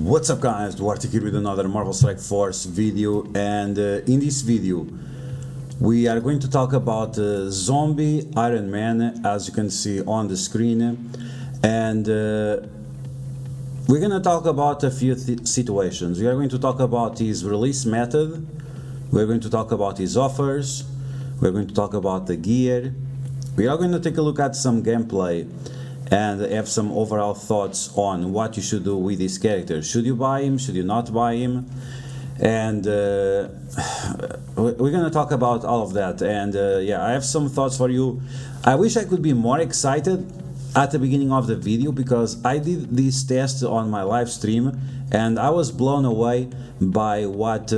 What's up guys, DuArktik here with another Marvel Strike Force video, and in this video we are going to talk about Zombie Iron Man, as you can see on the screen, and we're going to talk about a few situations. We are going to talk about his release method, we're going to talk about his offers, we're going to talk about the gear, we are going to take a look at some gameplay and have some overall thoughts on what you should do with this character. Should you buy him? Should you not buy him? And we're gonna talk about all of that. And yeah, I have some thoughts for you. I wish I could be more excited at the beginning of the video, because I did this test on my live stream and I was blown away by what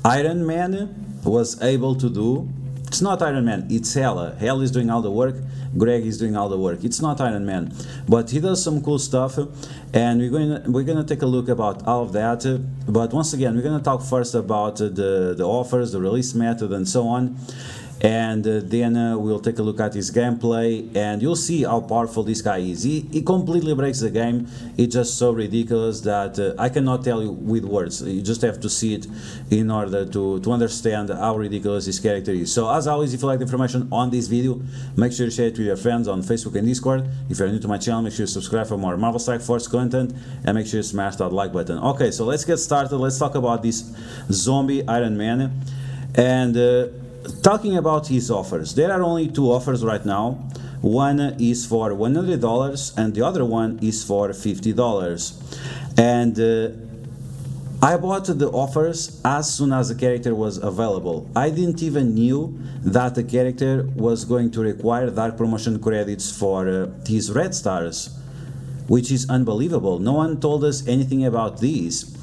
Iron Man was able to do. It's not Iron Man, it's Hela. Hela is doing all the work, Greg is doing all the work. It's not Iron Man, but he does some cool stuff, and we're gonna take a look about all of that. But once again, we're gonna talk first about the offers, the release method, and so on. And then we'll take a look at his gameplay, and you'll see how powerful this guy is. He completely breaks the game. It's just so ridiculous that I cannot tell you with words. You just have to see it in order to understand how ridiculous this character is. So as always, if you like the information on this video, make sure you share it with your friends on Facebook and Discord. If you're new to my channel, make sure you subscribe for more Marvel Strike Force content, and make sure you smash that like button. Okay, so let's get started. Let's talk about this Zombie Iron Man. And talking about his offers, there are only two offers right now. One is for $100 and the other one is for $50. And I bought the offers as soon as the character was available. I didn't even knew that the character was going to require dark promotion credits for his red stars, which is unbelievable. No one told us anything about these.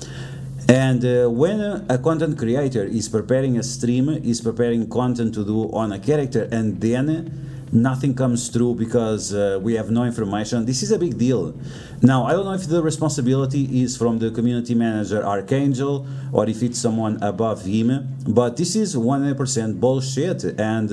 And when a content creator is preparing a stream, is preparing content to do on a character, and then nothing comes through because we have no information, this is a big deal. Now, I don't know if the responsibility is from the community manager Archangel or if it's someone above him, but this is 100% bullshit, and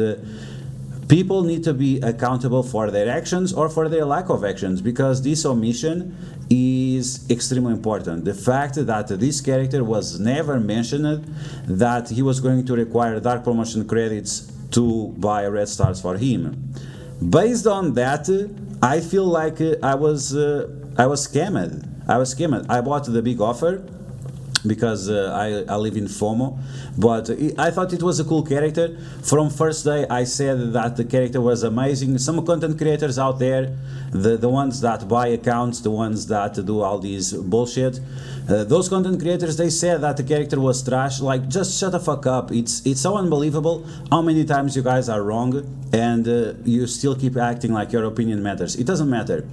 people need to be accountable for their actions or for their lack of actions, because this omission is extremely important. The fact that this character was never mentioned, that he was going to require dark promotion credits to buy red stars for him. Based on that, I feel like I was scammed. I bought the big offer because I live in FOMO, but I thought it was a cool character. From first day I said that the character was amazing. Some content creators out there, the ones that buy accounts, the ones that do all these bullshit, those content creators, they said that the character was trash. Like, just shut the fuck up. It's so unbelievable how many times you guys are wrong and you still keep acting like your opinion matters. It doesn't matter.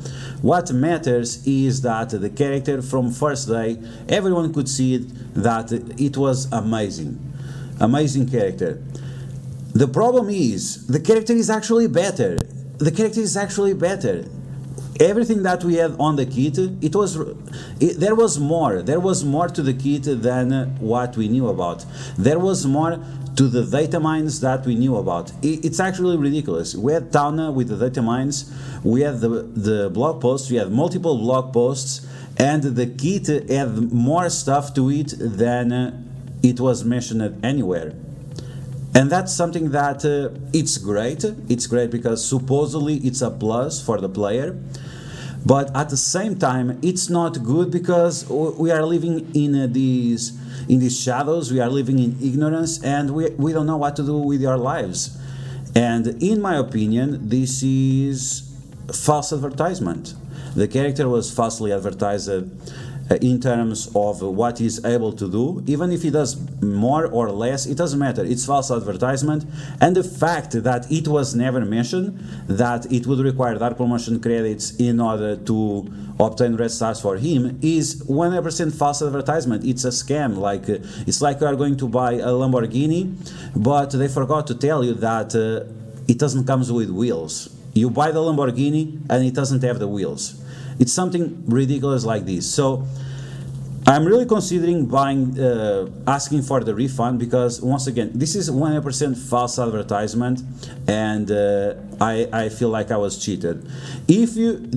What matters is that the character from first day, everyone could see it, that it was amazing character. The problem is the character is actually better. Everything that we had on the kit, there was more to the kit than what we knew about. There was more to the data mines that we knew about. It's actually ridiculous. We had Tauna with the data mines, we had the blog posts, we had multiple blog posts, and the kit had more stuff to it than it was mentioned anywhere. And that's something that it's great because supposedly it's a plus for the player, but at the same time it's not good, because we are living in these shadows, we are living in ignorance, and we don't know what to do with our lives. And in my opinion, this is false advertisement. The character was falsely advertised in terms of what he's able to do. Even if he does more or less, it doesn't matter. It's false advertisement. And the fact that it was never mentioned that it would require dark promotion credits in order to obtain red stars for him is 100% false advertisement. It's a scam. Like, it's like you are going to buy a Lamborghini, but they forgot to tell you that it doesn't come with wheels. You buy the Lamborghini and it doesn't have the wheels. It's something ridiculous like this. So I'm really considering buying, asking for the refund, because once again, this is 100% false advertisement, and I feel like I was cheated. If you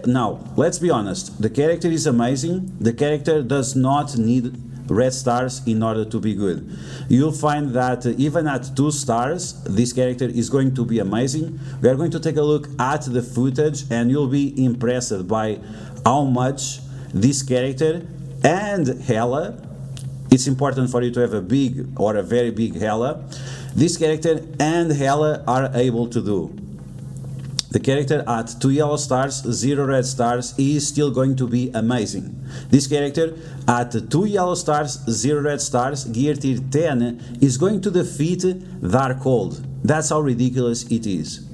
now, let's be honest, the character is amazing. The character does not need red stars in order to be good. You'll find that even at 2 stars, this character is going to be amazing. We are going to take a look at the footage, and you'll be impressed by how much this character and Hela, it's important for you to have a big or a very big Hela, this character and Hela are able to do. The character at 2 yellow stars, 0 red stars is still going to be amazing. This character at 2 yellow stars, 0 red stars, gear tier 10 is going to defeat Darkhold. That's how ridiculous it is.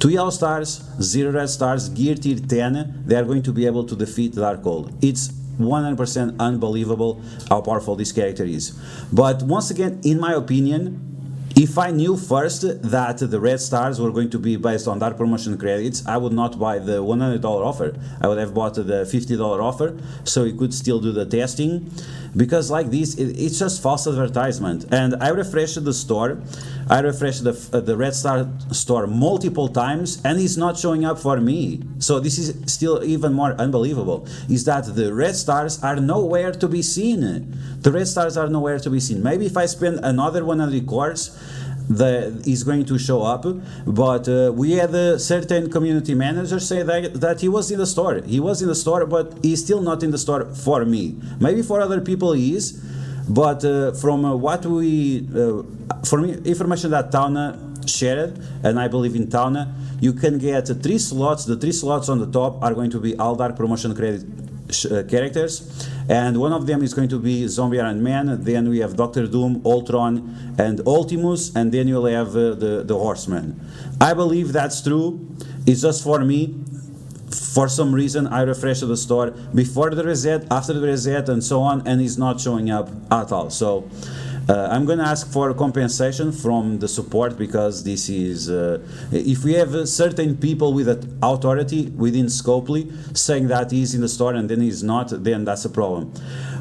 2 yellow stars, 0 red stars, gear tier 10, they are going to be able to defeat Darkhold. It's 100% unbelievable how powerful this character is. But once again, in my opinion, if I knew first that the red stars were going to be based on dark promotion credits, I would not buy the $100 offer. I would have bought the $50 offer, so you could still do the testing, because like this, it's just false advertisement. And I refreshed the store, I refreshed the red star store multiple times, and it's not showing up for me. So this is still even more unbelievable, is that the red stars are nowhere to be seen. The red stars are nowhere to be seen. Maybe if I spend another 100 cores, is going to show up, but we had a certain community manager say that he was in the store. He was in the store, but he's still not in the store for me. Maybe for other people he is, but from what we, from information that Tauna shared, and I believe in Tauna, you can get 3 slots. The 3 slots on the top are going to be all dark promotion credit characters, and one of them is going to be Zombie Iron Man. Then we have Doctor Doom, Ultron, and Ultimus, and then you'll have the Horseman. I believe that's true. It's just for me. For some reason, I refreshed the store before the reset, after the reset, and so on, and it's not showing up at all. So I'm going to ask for compensation from the support, because this is, if we have certain people with authority within Scopely saying that he's in the store and then he's not, then that's a problem.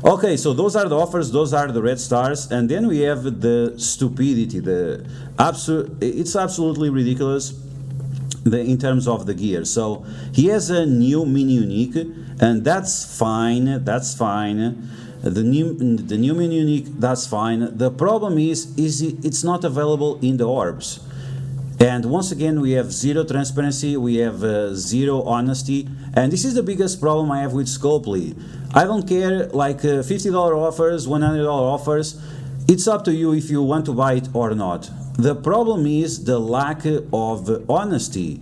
Okay, so those are the offers, those are the red stars, and then we have the stupidity, it's absolutely ridiculous in terms of the gear. So he has a new mini unique, and that's fine, that's fine. The new mini unique, that's fine. The problem is it's not available in the orbs. And once again, we have 0 transparency, we have 0 honesty, and this is the biggest problem I have with Scopely. I don't care, like $50 offers, $100 offers, it's up to you if you want to buy it or not. The problem is the lack of honesty.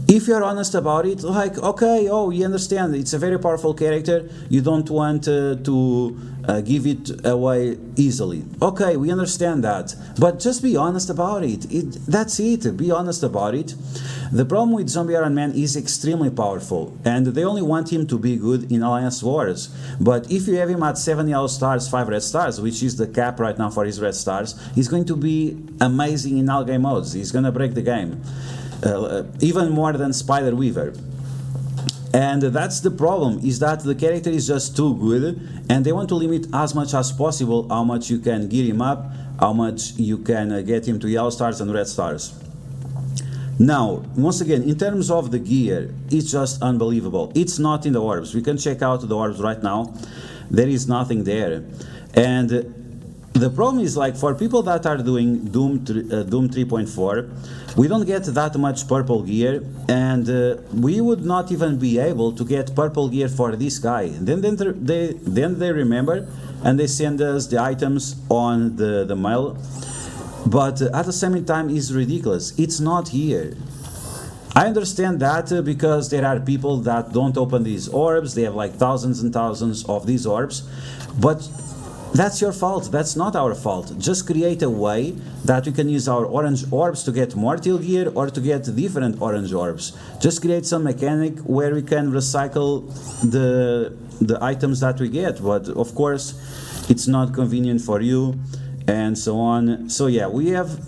If you're honest about it, like, okay, oh, you understand, it's a very powerful character, you don't want to give it away easily. Okay, we understand that, but just be honest about it. That's it, be honest about it. The problem with Zombie Iron Man is extremely powerful, and they only want him to be good in Alliance Wars. But if you have him at 7 yellow stars, 5 red stars, which is the cap right now for his red stars, he's going to be amazing in all game modes. He's going to break the game. Even more than Spider Weaver. And that's the problem, is that the character is just too good, and they want to limit as much as possible how much you can gear him up, how much you can get him to yellow stars and red stars. Now, once again, in terms of the gear, it's just unbelievable. It's not in the orbs. We can check out the orbs right now. There is nothing there. And the problem is, like, for people that are doing Doom 3.4, we don't get that much purple gear, and we would not even be able to get purple gear for this guy. Then they remember, and they send us the items on the mail, but at the same time it's ridiculous. It's not here. I understand that because there are people that don't open these orbs, they have like thousands and thousands of these orbs, but that's your fault, that's not our fault. Just create a way that we can use our orange orbs to get more teal gear or to get different orange orbs. Just create some mechanic where we can recycle the items that we get, but of course it's not convenient for you and so on. So yeah, we have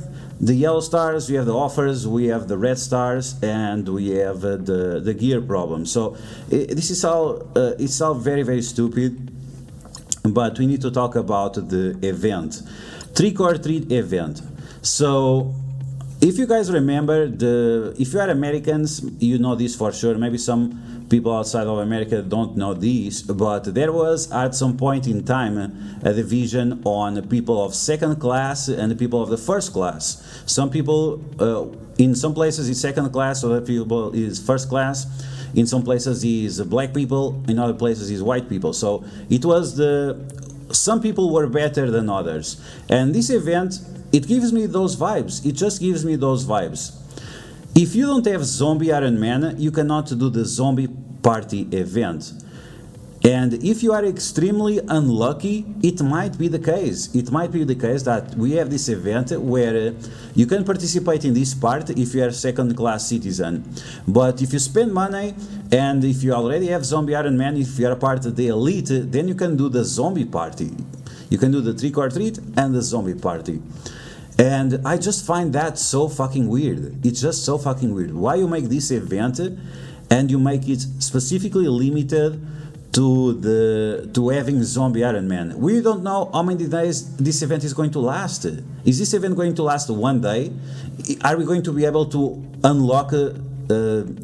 the yellow stars, we have the offers, we have the red stars, and we have the gear problem. So this is all it's all very, very stupid. But we need to talk about the event, trick or treat event. So if you guys remember, if you are Americans, you know this for sure. Maybe some people outside of America don't know this, but there was at some point in time a division on people of second class and the people of the first class. Some people, in some places is second class, other people is first class. In some places is black people, in other places is white people. So it was some people were better than others. And this event, it gives me those vibes. It just gives me those vibes. If you don't have zombie Iron Man, you cannot do the zombie party event. And if you are extremely unlucky, it might be the case. It might be the case that we have this event where you can participate in this part if you are a second-class citizen. But if you spend money, and if you already have zombie Iron Man, if you are a part of the elite, then you can do the zombie party. You can do the trick or treat and the zombie party. And I just find that so fucking weird. It's just so fucking weird. Why you make this event and you make it specifically limited to having zombie Iron Man? We don't know how many days this event is going to last. Is this event going to last one day? Are we going to be able to unlock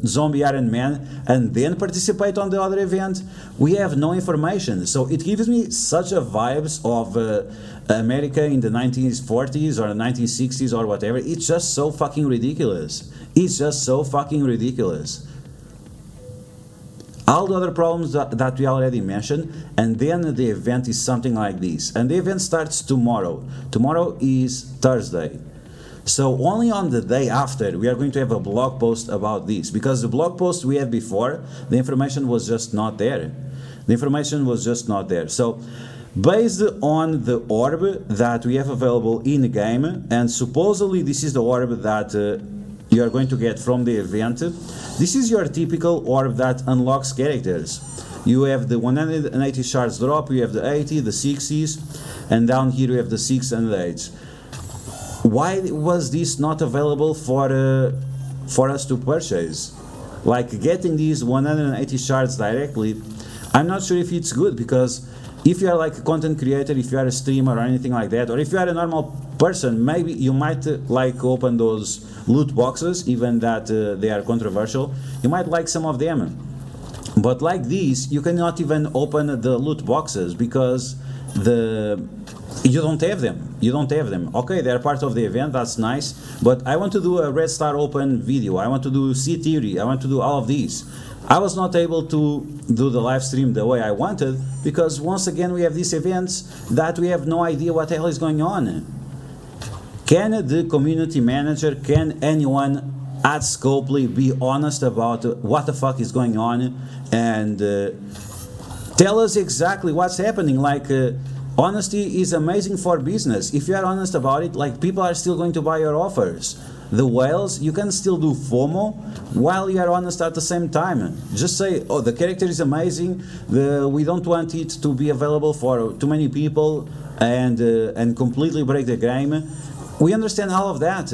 zombie Iron Man and then participate on the other event? We have no information. So it gives me such a vibes of America in the 1940s or 1960s or whatever. It's just so fucking ridiculous. It's just so fucking ridiculous. All the other problems that we already mentioned, and then the event is something like this. And the event starts tomorrow. Tomorrow is Thursday. So only on the day after we are going to have a blog post about this, because the blog post we had before, the information was just not there. The information was just not there. So based on the orb that we have available in the game, and supposedly this is the orb that you are going to get from the event. This is your typical orb that unlocks characters. You have the 180 shards drop, you have the 80, the 60s, and down here you have the 6 and the 8. Why was this not available for us to purchase? Like getting these 180 shards directly, I'm not sure if it's good, because if you are like a content creator, if you are a streamer or anything like that, or if you are a normal person, maybe you might like open those loot boxes, even that they are controversial. You might like some of them. But like these, you cannot even open the loot boxes because you don't have them. You don't have them. Okay, they're part of the event, that's nice, but I want to do a red star open video. I want to do C theory. I want to do all of these. I was not able to do the live stream the way I wanted because once again we have these events that we have no idea what the hell is going on. Can the community manager, can anyone at Scopely be honest about what the fuck is going on and tell us exactly what's happening? Like, honesty is amazing for business. If you are honest about it, like, people are still going to buy your offers. The whales, you can still do FOMO while you are honest at the same time. Just say, oh, the character is amazing, we don't want it to be available for too many people, and completely break the game. We understand all of that.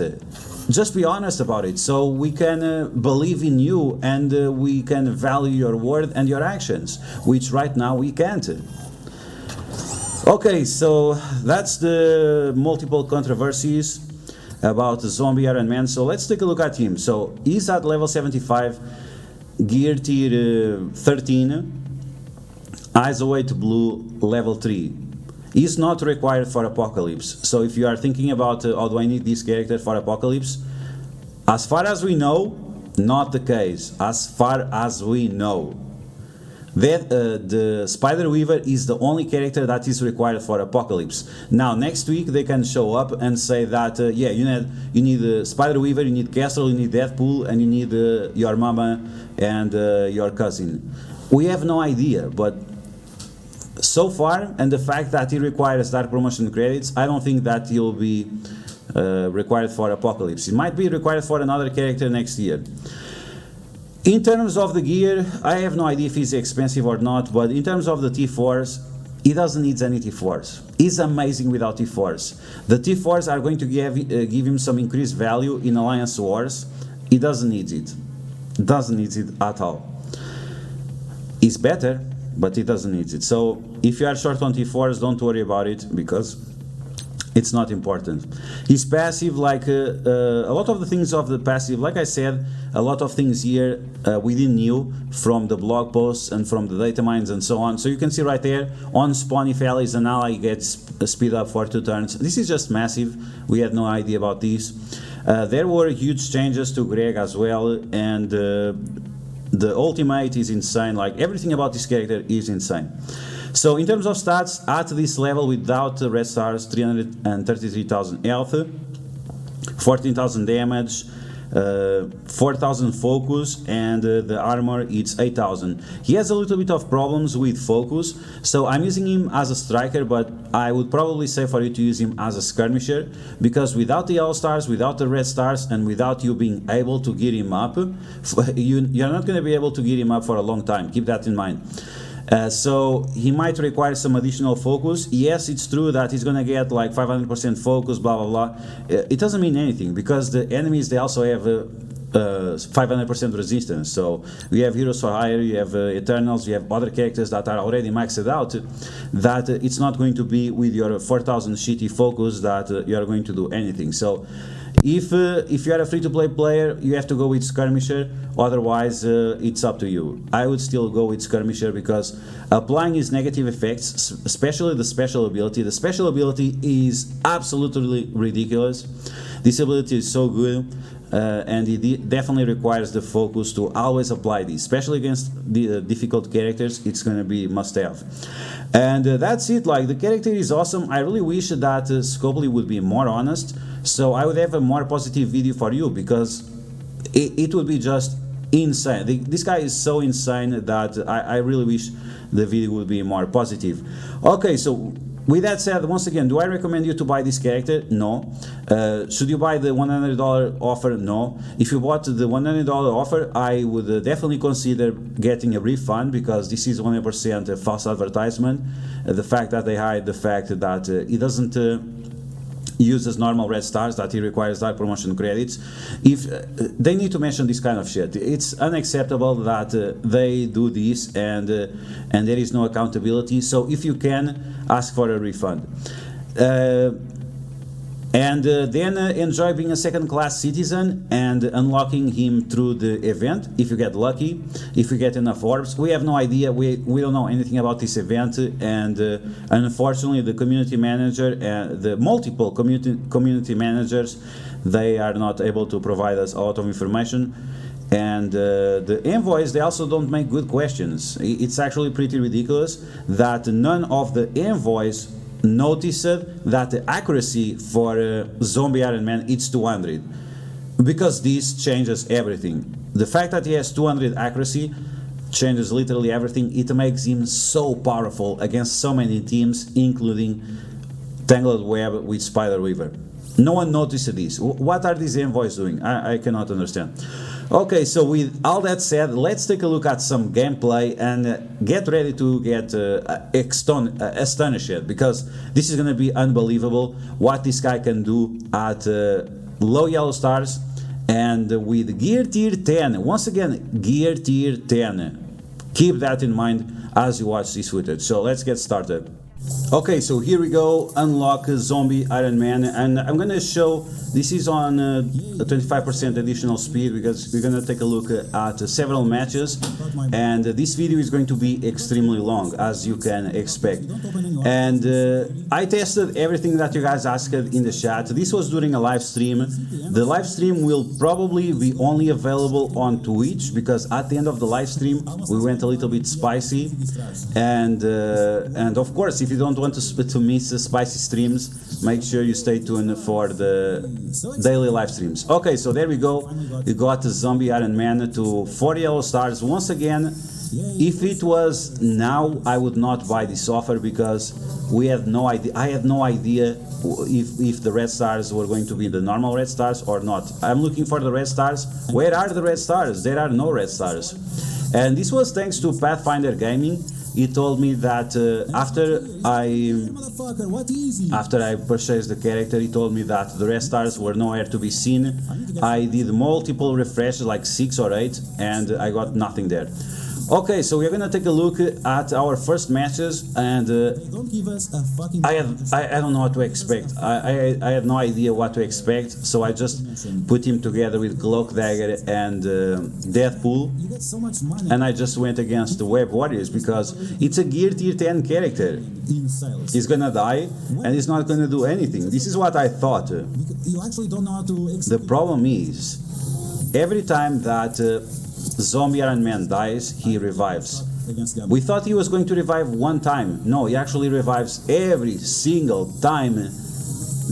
Just be honest about it so we can believe in you and we can value your word and your actions, which right now we can't. Okay, so that's the multiple controversies about zombie Iron Man. So let's take a look at him. So he's at level 75, gear tier 13, eyes away to blue, level 3. He's not required for Apocalypse. So if you are thinking about how do I need this character for Apocalypse, as far as we know, not the case. As far as we know, that the Spider Weaver is the only character that is required for Apocalypse. Now next week they can show up and say that yeah, you need Spider Weaver, you need Castle, you need Deadpool, and you need your mama and your cousin. We have no idea, but so far, and the fact that he requires Dark Promotion credits, I don't think that he'll be required for Apocalypse. It might be required for another character next year. In terms of the gear, I have no idea if it's expensive or not, but in terms of the T4s, he doesn't need any T4s. He's amazing without T4s. The T4s are going to give him some increased value in Alliance Wars. He doesn't need it. Doesn't need it at all. He's better, but he doesn't need it. So if you are short on T4s, don't worry about it, because it's not important. His passive, like a lot of the things of the passive, like I said, a lot of things here we didn't knew from the blog posts and from the data mines and so on. So you can see right there, on spawn, if allies an ally gets a speed up for 2 turns. This is just massive. We had no idea about this. There were huge changes to Greg as well, and the ultimate is insane. Like, everything about this character is insane. So in terms of stats, at this level without red stars, 333,000 health, 14,000 damage, 4,000 focus, and the armor it's 8,000. He has a little bit of problems with focus, so I'm using him as a striker, but I would probably say for you to use him as a skirmisher, because without the yellow stars, without the red stars, and without you being able to get him up, you're not going to be able to get him up for a long time. Keep that in mind. So he might require some additional focus. Yes, it's true that he's gonna get like 500% focus, blah blah blah. It doesn't mean anything, because the enemies, they also have 500% resistance. So we have Heroes for Hire, you have Eternals, you have other characters that are already maxed out, that it's not going to be with your 4000 shitty focus that you are going to do anything. So if you are a free-to-play player, you have to go with Skirmisher, otherwise it's up to you. I would still go with Skirmisher, because applying his negative effects, especially the special ability is absolutely ridiculous. This ability is so good, and it definitely requires the focus to always apply this, especially against the difficult characters. It's going to be must-have. And that's it. Like, the character is awesome. I really wish that Scopely would be more honest, so I would have a more positive video for you, because it would be just insane. This guy is so insane that I really wish the video would be more positive. Okay, so with that said, once again, do I recommend you to buy this character? No. Should you buy the $100 offer? No. If you bought the $100 offer, I would definitely consider getting a refund, because this is 100% a false advertisement. The fact that they hide the fact that it doesn't uses normal red stars, that he requires dark promotion credits. If they need to mention this kind of shit, it's unacceptable that they do this, and there is no accountability. So if you can, ask for a refund. And then enjoy being a second-class citizen and unlocking him through the event, if you get lucky, if you get enough orbs. We have no idea, we don't know anything about this event, and unfortunately the community manager and the multiple community managers, they are not able to provide us a lot of information. And the envoys, they also don't make good questions. It's actually pretty ridiculous that none of the envoys noticed that the accuracy for Zombie Iron Man it's 200, because this changes everything. The fact that he has 200 accuracy changes literally everything. It makes him so powerful against so many teams, including Tangled Web with Spider Weaver. No one noticed this. What are these envoys doing? I cannot understand. Okay, so with all that said, let's take a look at some gameplay and get ready to get astonished, because this is going to be unbelievable what this guy can do at low yellow stars and with gear tier 10. Once again, gear tier 10. Keep that in mind as you watch this footage. So let's get started. Okay, so here we go, unlock Zombie Iron Man, and I'm gonna show, this is on a 25% additional speed, because we're gonna take a look at several matches, and this video is going to be extremely long, as you can expect. And I tested everything that you guys asked in the chat. This was during a live stream. The live stream will probably be only available on Twitch, because at the end of the live stream we went a little bit spicy, and of course, if you don't want to miss spicy streams, make sure you stay tuned for the daily live streams. Okay, so there we go. We got the Zombie Iron Man to 40 yellow stars. Once again, if it was now, I would not buy this offer, because we had no idea. I had no idea if the red stars were going to be the normal red stars or not. I'm looking for the red stars. Where are the red stars? There are no red stars. And this was thanks to Pathfinder Gaming. he told me that after I purchased the character, he told me that the red stars were nowhere to be seen. I did multiple refreshes, like 6 or 8, and I got nothing there. Okay, so we're gonna take a look at our first matches, and I don't know what to expect. I had no idea what to expect, so I just put him together with Cloak Dagger and Deathpool, and I just went against the Web Warriors because it's a gear tier 10 character. He's gonna die, and he's not gonna do anything. This is what I thought. The problem is, every time that Zombie Iron Man dies, he revives. We thought he was going to revive one time. No, he actually revives every single time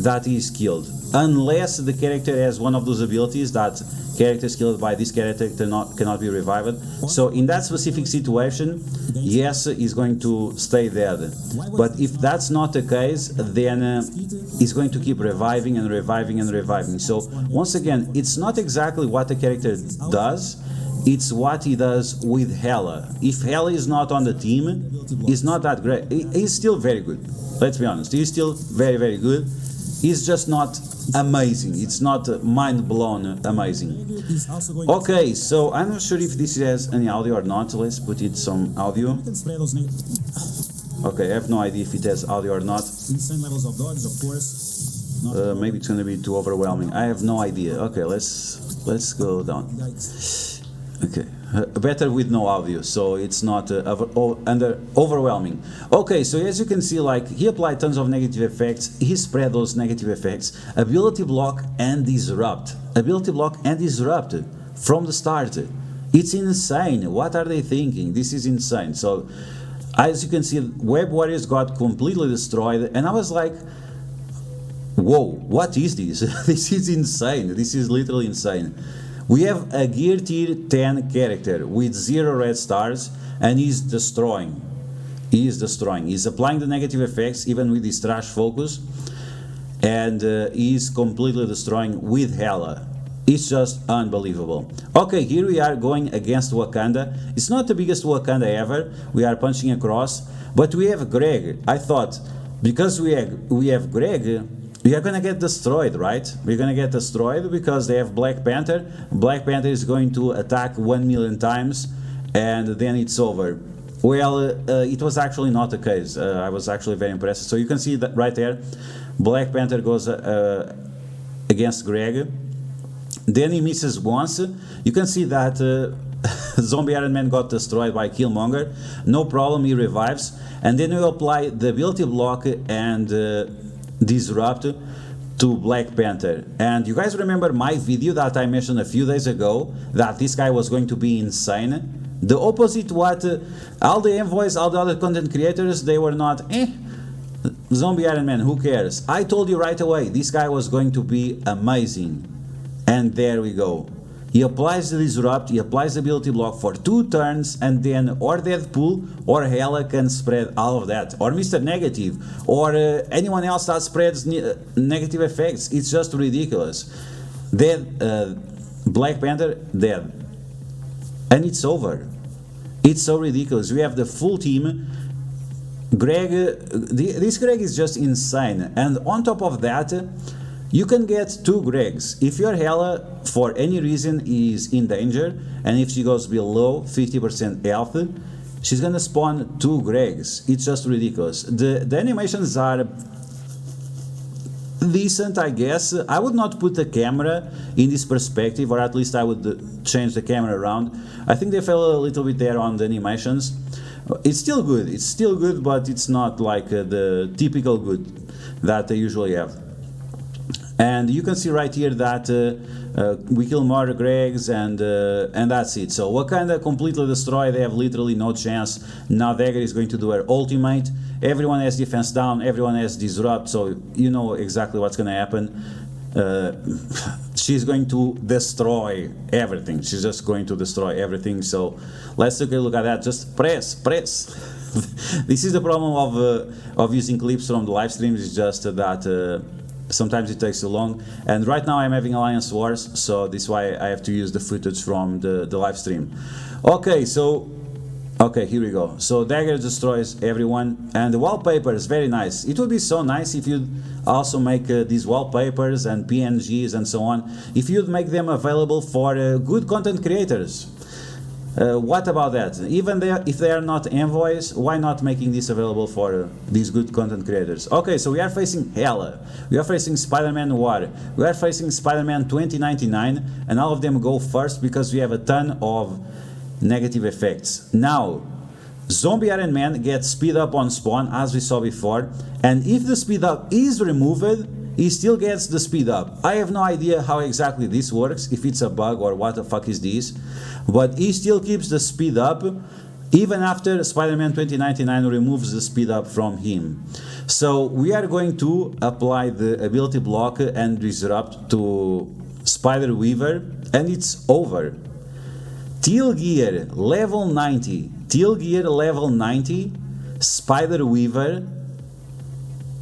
that he is killed. Unless the character has one of those abilities that characters killed by this character cannot be revived. So in that specific situation, yes, he's going to stay dead. But if that's not the case, then he's going to keep reviving and reviving and reviving. So once again, it's not exactly what the character does, it's what he does with Hela. If Hela is not on the team, he's not that great. He's still very good. Let's be honest. He's still very, very good. He's just not amazing. It's not mind-blown amazing. Okay, so I'm not sure if this has any audio or not. Let's put it some audio. Okay, I have no idea if it has audio or not. Maybe it's gonna be too overwhelming. I have no idea. Okay, let's go down. Okay, better with no audio, so it's not overwhelming. Okay, so as you can see, like, he applied tons of negative effects, he spread those negative effects. Ability block and disrupt. Ability block and disrupt from the start. It's insane. What are they thinking? This is insane. So, as you can see, Web Warriors got completely destroyed, and I was like, whoa, what is this? This is insane. This is literally insane. We have a gear tier 10 character with 0 red stars, and he's destroying. He is destroying. He's applying the negative effects even with his trash focus, and he's completely destroying with Hela. It's just unbelievable. Okay, here we are going against Wakanda. It's not the biggest Wakanda ever. We are punching across, but we have Greg. I thought, because we have Greg, we are gonna get destroyed, right? We're gonna get destroyed because they have Black Panther. Black Panther is going to attack 1 million times, and then it's over. Well, it was actually not the case. I was actually very impressed. So you can see that right there, Black Panther goes against Greg. Then he misses once. You can see that Zombie Iron Man got destroyed by Killmonger. No problem, he revives. And then we apply the ability block and disrupt to Black Panther. And you guys remember my video that I mentioned a few days ago, that this guy was going to be insane? The opposite what all the envoys, all the other content creators, they were not, Zombie Iron Man, who cares? I told you right away, this guy was going to be amazing. And there we go. He applies the disrupt, he applies the ability block for 2 turns, and then or Deadpool or Hela can spread all of that, or Mr. Negative, or anyone else that spreads negative effects. It's just ridiculous. Dead, Black Panther, dead. And it's over. It's so ridiculous. We have the full team. Greg, this Greg is just insane. And on top of that, you can get 2 Gregs. If your Hela, for any reason, is in danger, and if she goes below 50% health, she's gonna spawn 2 Gregs. It's just ridiculous. The animations are decent, I guess. I would not put the camera in this perspective, or at least I would change the camera around. I think they fell a little bit there on the animations. It's still good, but it's not like the typical good that they usually have. And you can see right here that we kill more Gregs, and that's it. So Wakanda completely destroyed. They have literally no chance. Now Dagger is going to do her ultimate. Everyone has defense down, everyone has disrupt, so you know exactly what's going to happen. She's going to destroy everything. She's just going to destroy everything. So let's take a look at that. Just press. This is the problem of using clips from the live streams. It's just that sometimes it takes too long, and right now I'm having Alliance Wars, so this is why I have to use the footage from the live stream. Okay, so Okay, here we go. So dagger destroys everyone, and the wallpaper is very nice. It would be so nice if you'd also make these wallpapers and PNGs and so on, if you'd make them available for good content creators. What about that? Even if they are not envoys, why not making this available for these good content creators? Okay, so we are facing Hela, we are facing Spider-Man Noir, we are facing Spider-Man 2099, and all of them go first because we have a ton of negative effects. Now, Zombie Iron Man gets speed up on spawn, as we saw before, and if the speed up is removed, he still gets the speed up. I have no idea how exactly this works, if it's a bug or what the fuck is this, but he still keeps the speed up even after Spider-Man 2099 removes the speed up from him. So we are going to apply the ability block and disrupt to Spider Weaver, and it's over. Teal Gear level 90, Teal Gear level 90, Spider Weaver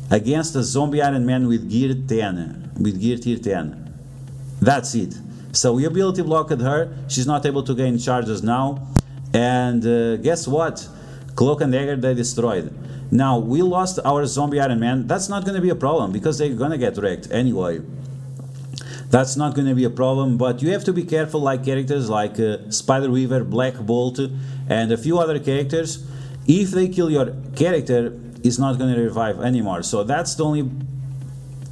against a Zombie Iron Man with gear 10, with gear tier 10. That's it. So we ability blocked her, she's not able to gain charges now, and guess what? Cloak and Dagger they destroyed. Now we lost our Zombie Iron Man, that's not gonna be a problem because they're gonna get wrecked anyway. That's not going to be a problem, but you have to be careful, like characters like Spider Weaver, Black Bolt, and a few other characters. If they kill your character, it's not going to revive anymore. So that's the only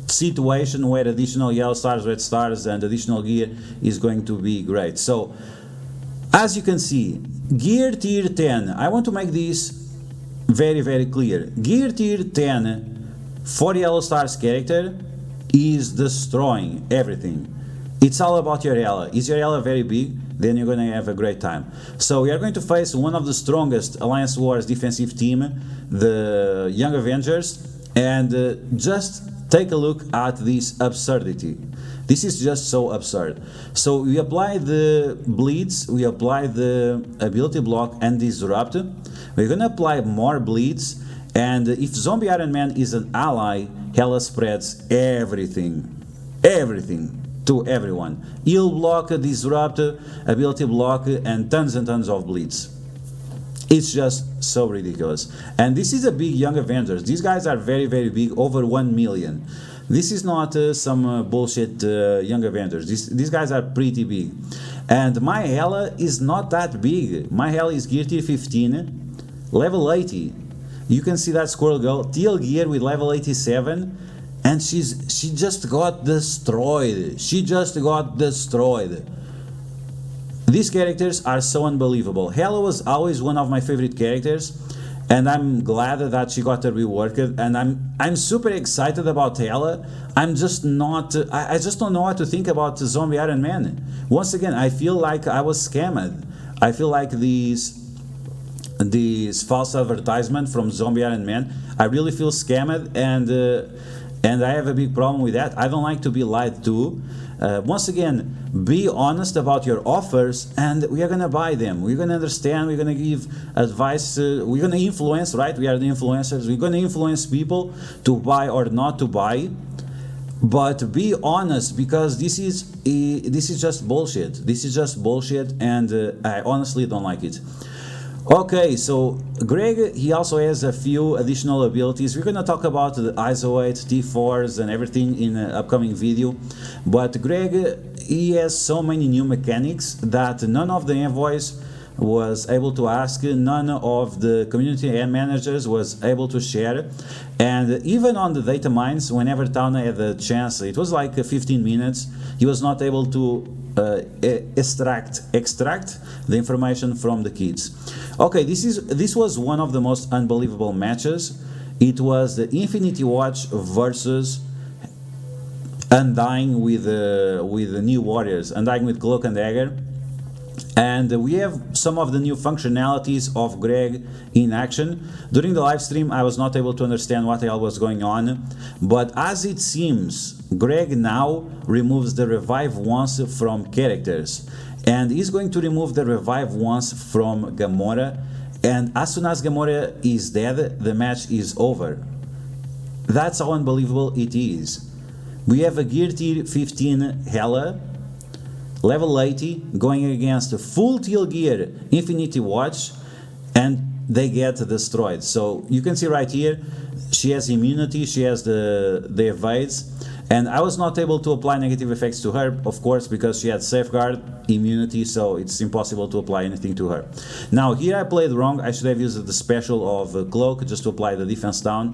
situation where additional yellow stars, red stars, and additional gear is going to be great. So, as you can see, gear tier 10, I want to make this very clear. Gear tier 10 for yellow stars character is destroying everything. It's all about your Hela. Is your Hela very big? Then you're gonna have a great time. So we are going to face one of the strongest Alliance Wars defensive team, the Young Avengers, and just take a look at this absurdity. This is just so absurd. So we apply the bleeds, we apply the ability block and disrupt. We're gonna apply more bleeds, and if Zombie Iron Man is an ally, Hela spreads everything to everyone. Heal block, disrupt, ability block, and tons of bleeds. It's just so ridiculous. And this is a big Young Avengers. These guys are very big, over 1 million. This is not some bullshit Young Avengers. These guys are pretty big. And my Hela is not that big. My Hela is gear tier 15, level 80. You can see that Squirrel Girl, Teal Gear with level 87, and she just got destroyed. She just got destroyed. These characters are so unbelievable. Hela was always one of my favorite characters, and I'm glad that she got reworked, and I'm super excited about Hela. I'm just not, I just don't know what to think about Zombie Iron Man. Once again, I feel like I was scammed. I feel like these false advertisement from Zombie Iron Man, I really feel scammed, and I have a big problem with that. I don't like to be lied to. Once again, be honest about your offers, and we are gonna buy them. We're gonna understand, we're gonna give advice, we're gonna influence, right? We are the influencers. We're gonna influence people to buy or not to buy, but be honest, because this is just bullshit. This is just bullshit, and I honestly don't like it. Okay, so Greg, he also has a few additional abilities. We're gonna talk about the ISO 8, T4s and everything in an upcoming video, but Greg, he has so many new mechanics that none of the envoys was able to ask, none of the community and managers was able to share, and even on the data mines, whenever Tauna had the chance, it was like 15 minutes, he was not able to extract the information from the kids. Okay, this was one of the most unbelievable matches. It was the Infinity Watch versus Undying with the New Warriors, Undying with Cloak and Dagger. And we have some of the new functionalities of Greg in action. During the live stream, I was not able to understand what the hell was going on, but as it seems, Greg now removes the revive once from characters, and he's going to remove the revive once from Gamora, and as soon as Gamora is dead, the match is over. That's how unbelievable it is. We have a gear tier 15 Hela, level 80, going against a full Teal Gear Infinity Watch, and they get destroyed. So you can see right here, she has immunity, she has the evades, and I was not able to apply negative effects to her, of course, because she had safeguard, immunity, so it's impossible to apply anything to her. Now here I played wrong. I should have used the special of cloak just to apply the defense down,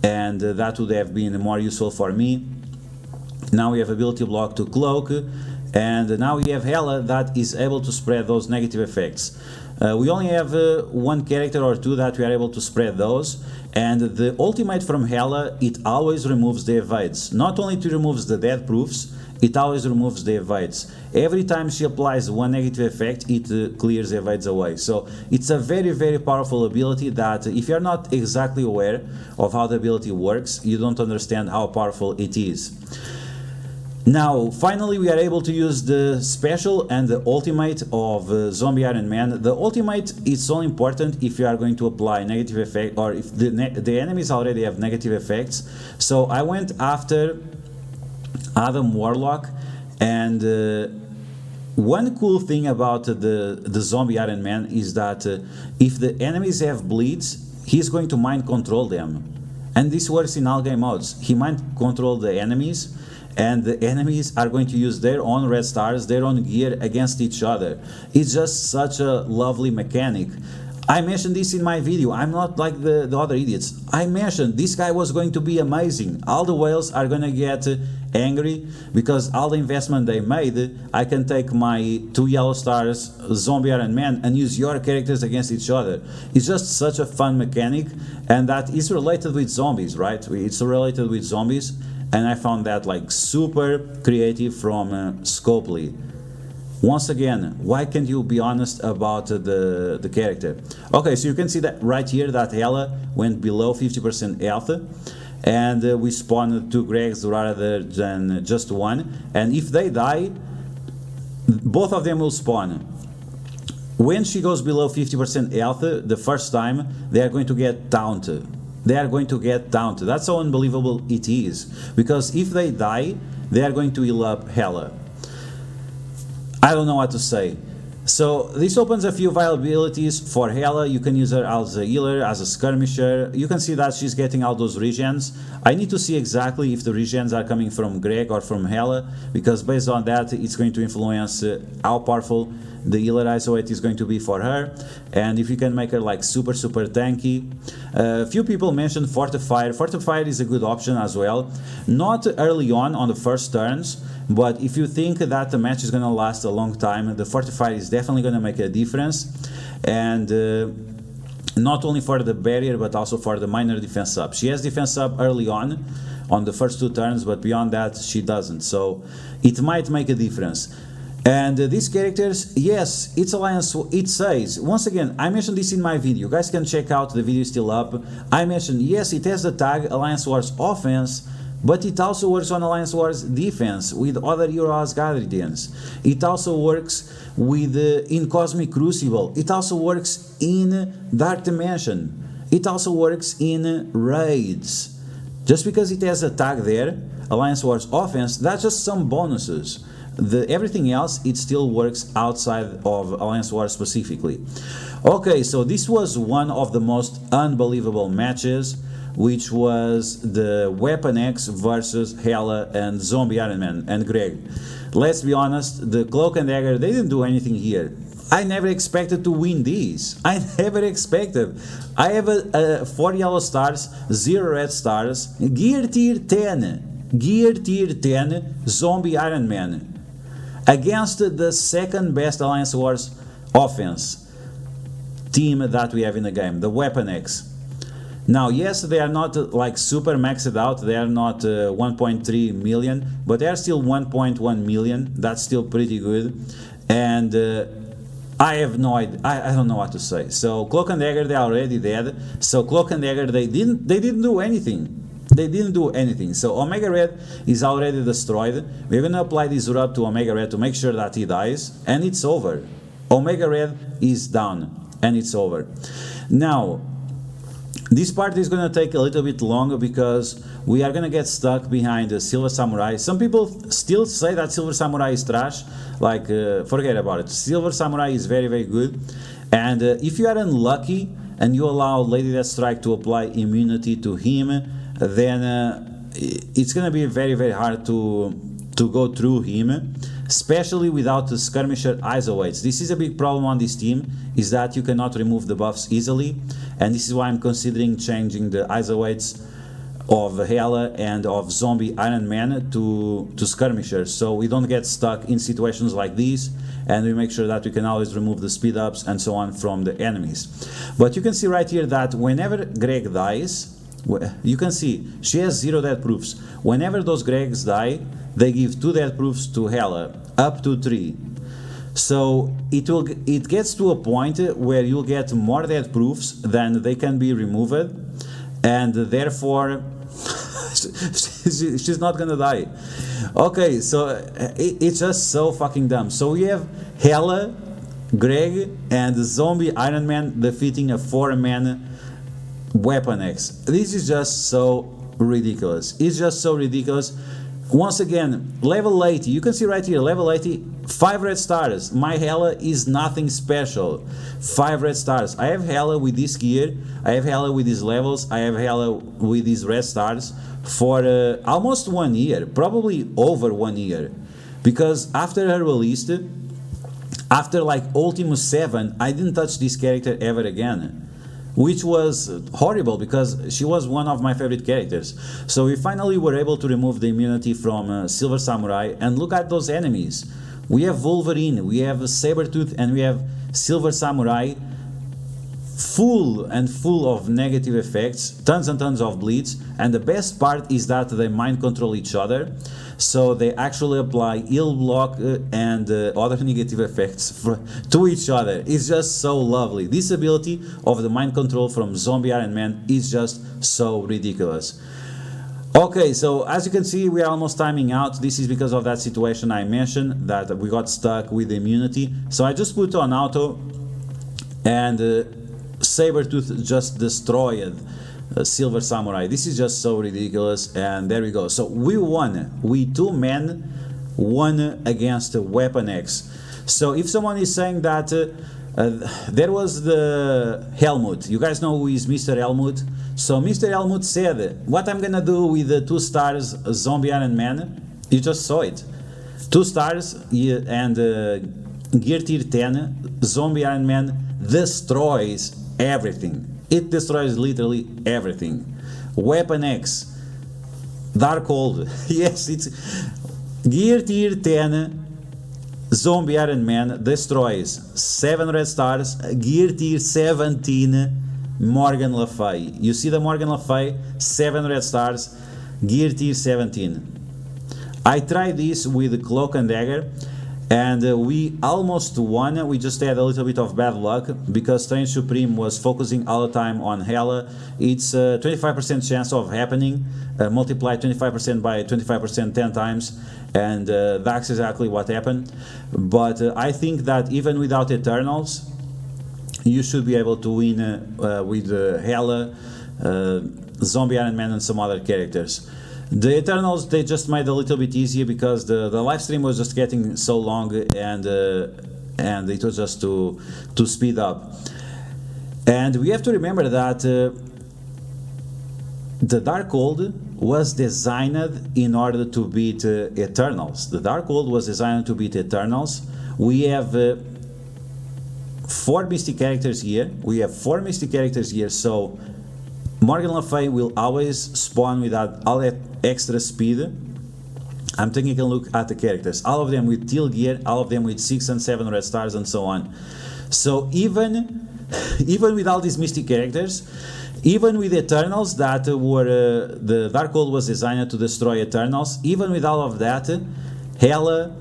and that would have been more useful for me. Now we have ability block to cloak, and now we have Hela that is able to spread those negative effects. We only have one character or two that we are able to spread those, and the ultimate from Hela, it always removes the evades. Not only it removes the death proofs, it always removes the evades. Every time she applies one negative effect, it clears evades away. So it's a very, very powerful ability that if you're not exactly aware of how the ability works, you don't understand how powerful it is. Now, finally, we are able to use the special and the ultimate of Zombie Iron Man. The ultimate is so important if you are going to apply negative effect, or if the enemies already have negative effects. So I went after Adam Warlock, and one cool thing about the Zombie Iron Man is that if the enemies have bleeds, he's going to mind control them. And this works in all game modes. He mind control the enemies, and the enemies are going to use their own red stars, their own gear against each other. It's just such a lovely mechanic. I mentioned this in my video. I'm not like the other idiots. I mentioned this guy was going to be amazing. All the whales are going to get angry because all the investment they made, I can take my 2 yellow stars, Zombie Iron Man, and use your characters against each other. It's just such a fun mechanic, and that is related with zombies, right? It's related with zombies. And I found that like super creative from Scopely. Once again, why can't you be honest about the character? Okay, so you can see that right here that Hela went below 50% health, and we spawned 2 Gregs rather than just one. And if they die, both of them will spawn. When she goes below 50% health the first time, they are going to get taunted. They are going to get taunted. That's how unbelievable it is. Because if they die, they are going to heal up Hela. I don't know what to say. So this opens a few viabilities for Hela. You can use her as a healer, as a skirmisher. You can see that she's getting all those regens. I need to see exactly if the regens are coming from Greg or from Hela, because based on that, it's going to influence how powerful the healer isolate is going to be for her, and if you can make her like super tanky. Few people mentioned Fortifier. Fortifier is a good option as well, not early on the first turns, but if you think that the match is going to last a long time, the Fortifier is definitely going to make a difference, and not only for the barrier but also for the minor defense up. She has defense up early on the first 2 turns, but beyond that she doesn't, so it might make a difference. And these characters, yes, it's Alliance, it says, once again, I mentioned this in my video, you guys can check out, the video is still up. I mentioned, yes, it has the tag Alliance Wars Offense, but it also works on Alliance Wars Defense with other Euro Asgardians. It also works with in Cosmic Crucible. It also works in Dark Dimension. It also works in Raids. Just because it has a tag there, Alliance Wars Offense, that's just some bonuses. Everything else, it still works outside of Alliance War specifically. Okay, so this was one of the most unbelievable matches, which was the Weapon X versus Hela and Zombie Iron Man and Greg. Let's be honest, the Cloak and Dagger, they didn't do anything here. I never expected to win these. I never expected. I have 4 yellow stars, 0 red stars, gear tier 10. Gear tier 10 Zombie Iron Man against the second best Alliance Wars offense team that we have in the game, the Weapon X. Now, yes, they are not like super maxed out, they are not 1.3 million, but they are still 1.1 million. That's still pretty good. And I have no idea, I don't know what to say. So Cloak and Dagger, they're already dead. So Cloak and Dagger, they didn't do anything. They didn't do anything. So Omega Red is already destroyed. We're gonna apply this rub to Omega Red to make sure that he dies, and it's over. Omega Red is down, and it's over. Now, this part is gonna take a little bit longer because we are gonna get stuck behind the Silver Samurai. Some people still say that Silver Samurai is trash. Like, forget about it. Silver Samurai is very, very good. And if you are unlucky and you allow Lady Deathstrike to apply immunity to him, then it's gonna be very, very hard to go through him, especially without the skirmisher isowates. This is a big problem on this team, is that you cannot remove the buffs easily, and this is why I'm considering changing the isowates of Hela and of Zombie Iron Man to skirmishers, so we don't get stuck in situations like these, and we make sure that we can always remove the speed ups and so on from the enemies. But you can see right here that whenever Greg dies, you can see she has 0 death proofs. Whenever those Gregs die, they give 2 death proofs to Hela, up to 3. So it gets to a point where you'll get more death proofs than they can be removed, and therefore she's not gonna die. Okay, so it's just so fucking dumb. So we have Hela, Greg, and Zombie Iron Man defeating a 4-man Weapon X. This is just so ridiculous. It's just so ridiculous. Once again, level 80, you can see right here, level 80, 5 red stars. My Hela is nothing special. 5 red stars. I have Hela with this gear, I have Hela with these levels, I have Hela with these red stars for almost 1 year, probably over 1 year. Because after her release, after like Ultimus 7, I didn't touch this character ever again. Which was horrible because she was one of my favorite characters. So we finally were able to remove the immunity from Silver Samurai, and look at those enemies. We have Wolverine, we have Sabretooth, and we have Silver Samurai, full of negative effects, tons and tons of bleeds, and the best part is that they mind control each other, so they actually apply ill block and other negative effects to each other. It's just so lovely. This ability of the mind control from Zombie Iron Man is just so ridiculous. Okay, so as you can see, we are almost timing out. This is because of that situation I mentioned, that we got stuck with immunity. So I just put on auto, and Sabretooth just destroyed Silver Samurai. This is just so ridiculous, and there we go. So we won. We 2 men won against Weapon X. So if someone is saying that there was the Helmut, you guys know who is Mr. Helmut? So Mr. Helmut said, what I'm gonna do with the 2 stars Zombie Iron Man, you just saw it. 2 stars and Gear Tier 10, Zombie Iron Man destroys everything. It destroys literally everything. Weapon X, Darkhold, yes, it's Gear Tier 10, Zombie Iron Man destroys 7 red stars, Gear Tier 17, Morgan Le Fay. You see the Morgan Le Fay, 7 red stars, Gear Tier 17. I tried this with Cloak and Dagger, and we almost won. We just had a little bit of bad luck because Strange Supreme was focusing all the time on Hela. It's a 25% chance of happening, multiply 25% by 25% 10 times, and that's exactly what happened. But I think that even without Eternals, you should be able to win with Hela, Zombie Iron Man, and some other characters. The Eternals, they just made it a little bit easier because the live stream was just getting so long, and it was just to speed up. And we have to remember that the Darkhold was designed in order to beat Eternals. The Darkhold was designed to beat Eternals. We have 4 Mystic characters here. So Morgan Le Fay will always spawn without all that extra speed. I'm taking a look at the characters. All of them with teal gear, all of them with 6 and 7 red stars, and so on. So even with all these Mystic characters, even with Eternals that were the Darkhold was designed to destroy Eternals, even with all of that, Hela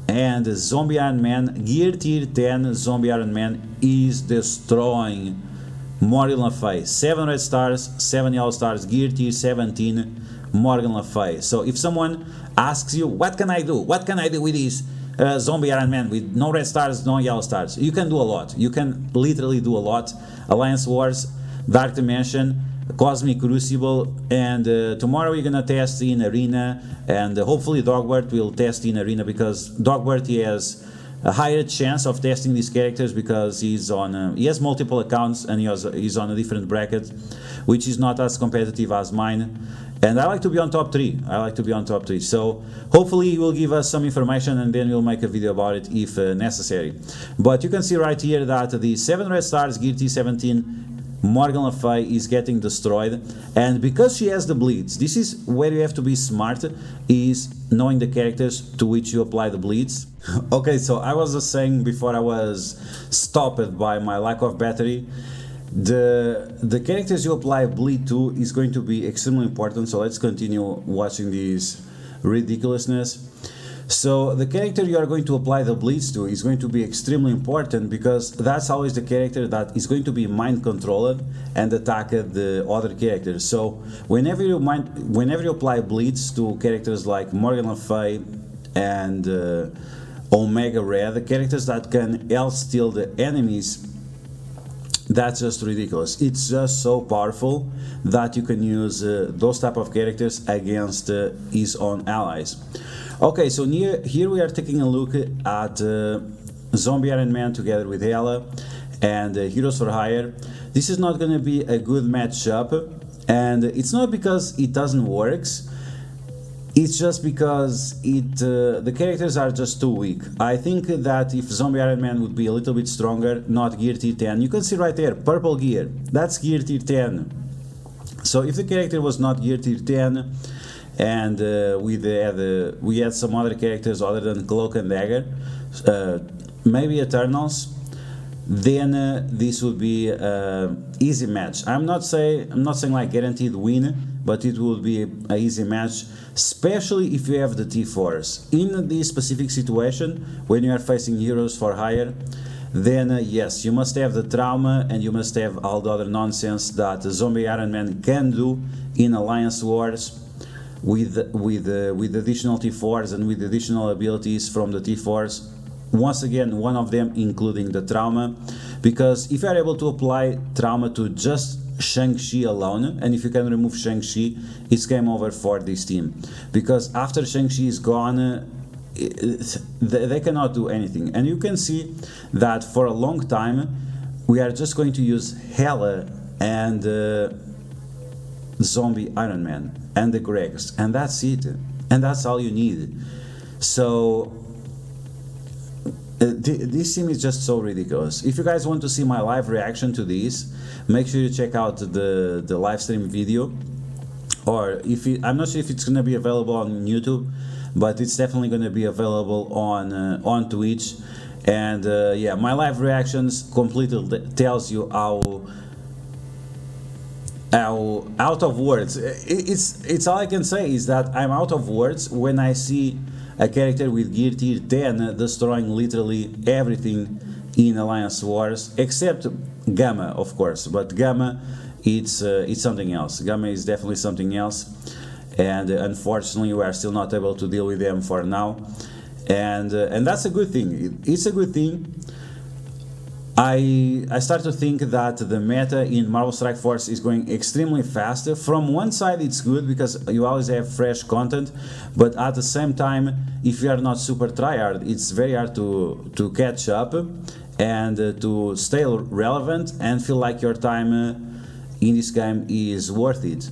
and Zombie Iron Man, Gear Tier 10 Zombie Iron Man is destroying Morgan Le Fay. 7 red stars, 7 yellow stars, Gear Tier 17, Morgan Le Fay. So if someone asks you, what can I do? What can I do with this Zombie Iron Man with no red stars, no yellow stars? You can do a lot. You can literally do a lot. Alliance Wars, Dark Dimension, Cosmic Crucible, and tomorrow we're gonna test in Arena, and hopefully Dogbert will test in Arena because Dogbert has a higher chance of testing these characters because he's on he has multiple accounts and he's on a different bracket, which is not as competitive as mine. And I like to be on top 3. I like to be on top 3. So hopefully he will give us some information and then we'll make a video about it if necessary. But you can see right here that the 7 red stars Gear T17 Morgan Le Fay is getting destroyed, and because she has the bleeds, this is where you have to be smart, is knowing the characters to which you apply the bleeds. Okay, so I was just saying before I was stopped by my lack of battery, the characters you apply bleed to is going to be extremely important. So let's continue watching this ridiculousness. So the character you are going to apply the bleeds to is going to be extremely important because that's always the character that is going to be mind controlled and attack the other characters. So whenever you apply bleeds to characters like Morgan Le Fay and Omega Red, characters that can outsteal the enemies, that's just ridiculous. It's just so powerful that you can use those type of characters against his own allies. Okay, so here we are taking a look at Zombie Iron Man together with Hela and Heroes for Hire. This is not going to be a good matchup, and it's not because it doesn't work. It's just because the characters are just too weak. I think that if Zombie Iron Man would be a little bit stronger, not Gear Tier 10, you can see right there, purple gear, that's Gear Tier 10. So if the character was not Gear Tier 10, and we had some other characters other than Cloak and Dagger, maybe Eternals, then this would be easy match. I'm not saying like guaranteed win, but it would be an easy match, especially if you have the T4s. In this specific situation, when you are facing Heroes for Hire, then yes, you must have the trauma and you must have all the other nonsense that Zombie Iron Man can do in Alliance Wars, with additional T4s and with additional abilities from the T4s. Once again, one of them including the trauma, because if you are able to apply trauma to just Shang-Chi alone, and if you can remove Shang-Chi, it's game over for this team, because after Shang-Chi is gone, they cannot do anything. And you can see that for a long time we are just going to use Hela and Zombie Iron Man and the Gregs, and that's it, and that's all you need. So this team is just so ridiculous. If you guys want to see my live reaction to this, make sure you check out the live stream video, or I'm not sure if it's gonna be available on YouTube, but it's definitely gonna be available on Twitch. And yeah, my live reactions completely tells you how out of words. It's all I can say is that I'm out of words when I see a character with Gear Tier 10 destroying literally everything in Alliance Wars, except Gamma, of course. But Gamma, it's something else. Gamma is definitely something else, and unfortunately we are still not able to deal with them for now, and that's a good thing. It's a good thing. I start to think that the meta in Marvel Strike Force is going extremely fast. From one side it's good because you always have fresh content, but at the same time, if you are not super tryhard, it's very hard to catch up and to stay relevant and feel like your time in this game is worth it.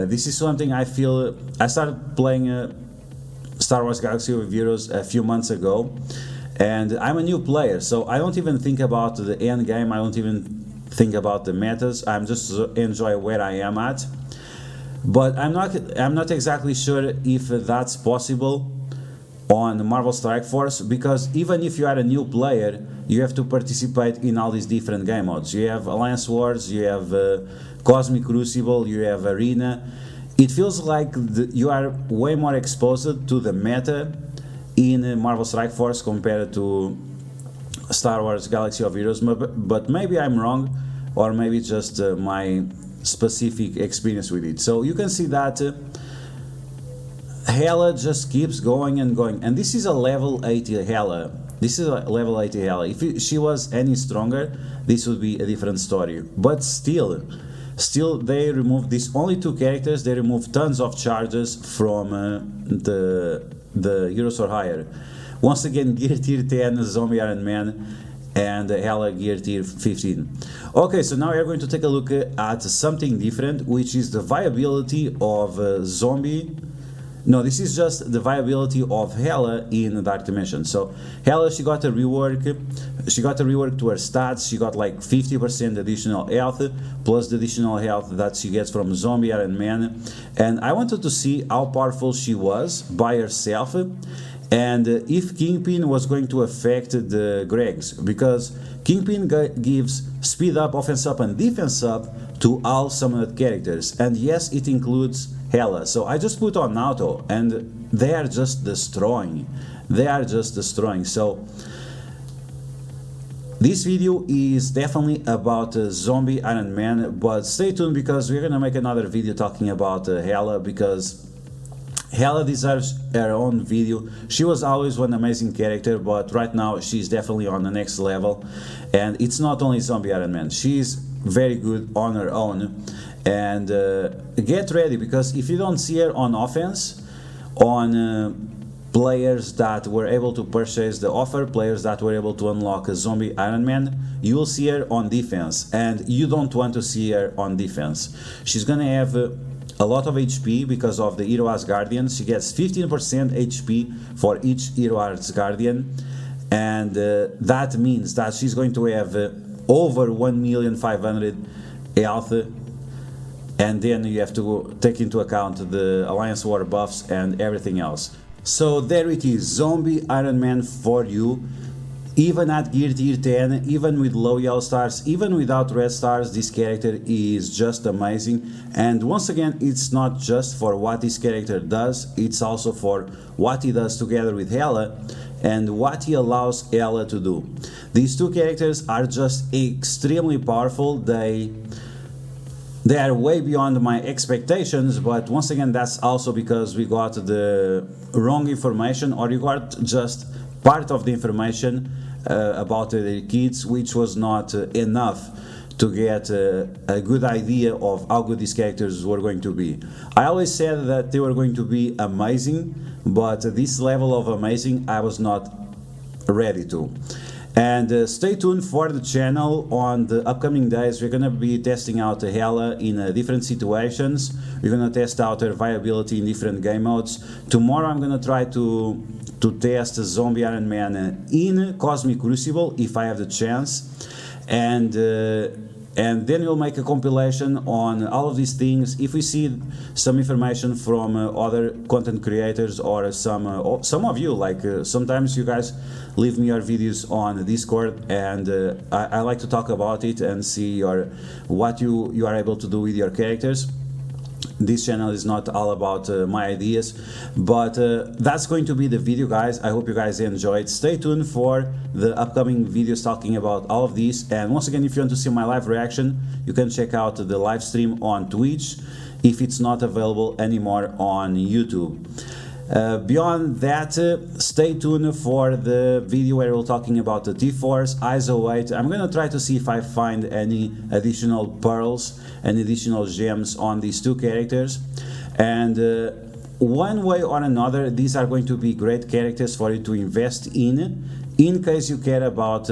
This is something I feel. I started playing Star Wars Galaxy of Heroes a few months ago, and I'm a new player, so I don't even think about the end game, I don't even think about the metas, I'm just enjoy where I am at. But I'm not exactly sure if that's possible on Marvel Strike Force, because even if you are a new player, you have to participate in all these different game modes. You have Alliance Wars, you have Cosmic Crucible, you have Arena. It feels like you are way more exposed to the meta in Marvel Strike Force compared to Star Wars Galaxy of Heroes, but maybe I'm wrong, or maybe just my specific experience with it. So you can see that Hela just keeps going and going, and this is a level 80 Hela. This is a level 80 Hela. If she was any stronger, this would be a different story. But still they removed these only two characters. They removed tons of charges from the Heroes for Hire. Once again, gear tier 10 zombie Iron Man, and Hela gear tier 15. Okay, so now we are going to take a look at something different, which is the viability of zombie. No, this is just the viability of Hela in Dark Dimension. So Hela, she got a rework. She got a rework to her stats. She got like 50% additional health, plus the additional health that she gets from Zombie Iron Man. And I wanted to see how powerful she was by herself, and if Kingpin was going to affect the Gregs, because Kingpin gives speed up, offense up, and defense up to all summoned characters, and yes, it includes Hela. So I just put on auto, and they are just destroying. They are just destroying. So this video is definitely about Zombie Iron Man, but stay tuned because we're gonna make another video talking about Hela, because Hela deserves her own video. She was always one amazing character, but right now she's definitely on the next level. And it's not only Zombie Iron Man, she's very good on her own. And get ready, because if you don't see her on offense, on players that were able to purchase the offer, players that were able to unlock a Zombie Iron Man, you will see her on defense, and you don't want to see her on defense. She's gonna have a lot of HP because of the Hero Asgardian. She gets 15% HP for each Hero Asgardian, and that means that she's going to have over 1,500,000 health, and then you have to take into account the Alliance War buffs and everything else. So there it is, Zombie Iron Man for you. Even at gear tier 10, even with low yellow stars, even without red stars, this character is just amazing. And once again, it's not just for what this character does, it's also for what he does together with Hela and what he allows Hela to do. These two characters are just extremely powerful. They are way beyond my expectations, but once again, that's also because we got the wrong information, or you got just part of the information about the kids, which was not enough to get a good idea of how good these characters were going to be. I always said that they were going to be amazing, but this level of amazing I was not ready to. And stay tuned for the channel. On the upcoming days we're going to be testing out Hela in different situations. We're going to test out her viability in different game modes. Tomorrow I'm going to try to test Zombie Iron Man in Cosmic Crucible if I have the chance, and then we'll make a compilation on all of these things. If we see some information from other content creators, or some of you, like sometimes you guys leave me your videos on Discord, and I like to talk about it and see what you are able to do with your characters. This channel is not all about my ideas, but that's going to be the video, guys. I hope you guys enjoyed. Stay tuned for the upcoming videos talking about all of these. And once again, if you want to see my live reaction, you can check out the live stream on Twitch if it's not available anymore on YouTube. Beyond that, stay tuned for the video where we're talking about the T-Force, ISO 8. I'm gonna try to see if I find any additional pearls and additional gems on these two characters. And one way or another, these are going to be great characters for you to invest in case you care about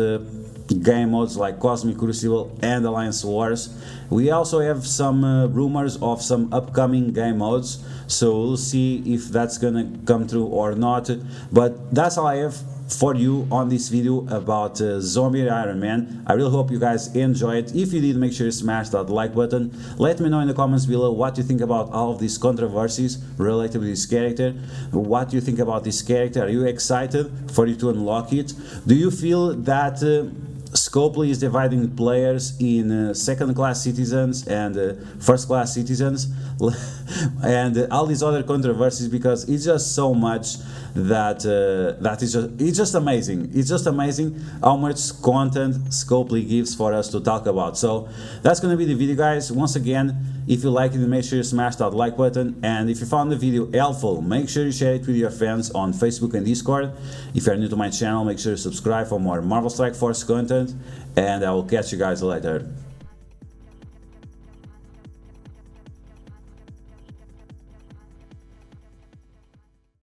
game modes like Cosmic Crucible and Alliance Wars. We also have some rumors of some upcoming game modes, so we'll see if that's gonna come true or not. But that's all I have for you on this video about Zombie Iron Man. I really hope you guys enjoyed. If you did, make sure you smash that like button. Let me know in the comments below what you think about all of these controversies related with this character. What do you think about this character? Are you excited for you to unlock it? Do you feel that Scopely is dividing players in second-class citizens and first-class citizens and all these other controversies? Because it's just so much that it's just amazing. It's just amazing how much content Scopely gives for us to talk about. So that's gonna be the video, guys. Once again, if you like it, make sure you smash that like button, and if you found the video helpful, make sure you share it with your friends on Facebook and Discord. If you're new to my channel, make sure you subscribe for more Marvel Strike Force content, and I will catch you guys later.